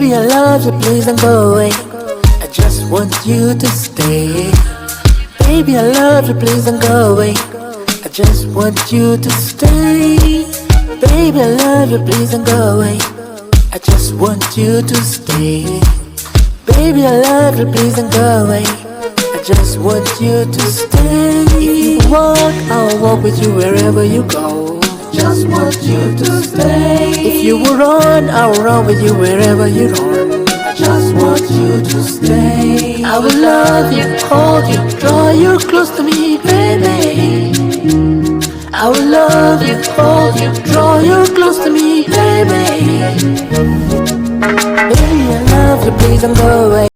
Baby, I love you, please don't go away. I just want you to stay. Baby, I love you, please don't go away. I just want you to stay. Baby, I love you, please don't go away. I just want you to stay. Baby, I love you, please don't go away. I just want you to stay. If you walk, I'll walk with you wherever you go. Just want you to stay. If you will run, I'll run with you wherever you run. I just want you to stay. I will love you, hold you, draw you close to me, baby. I will love you, hold you, draw you close to me, baby. Baby, I love you, please don't go away.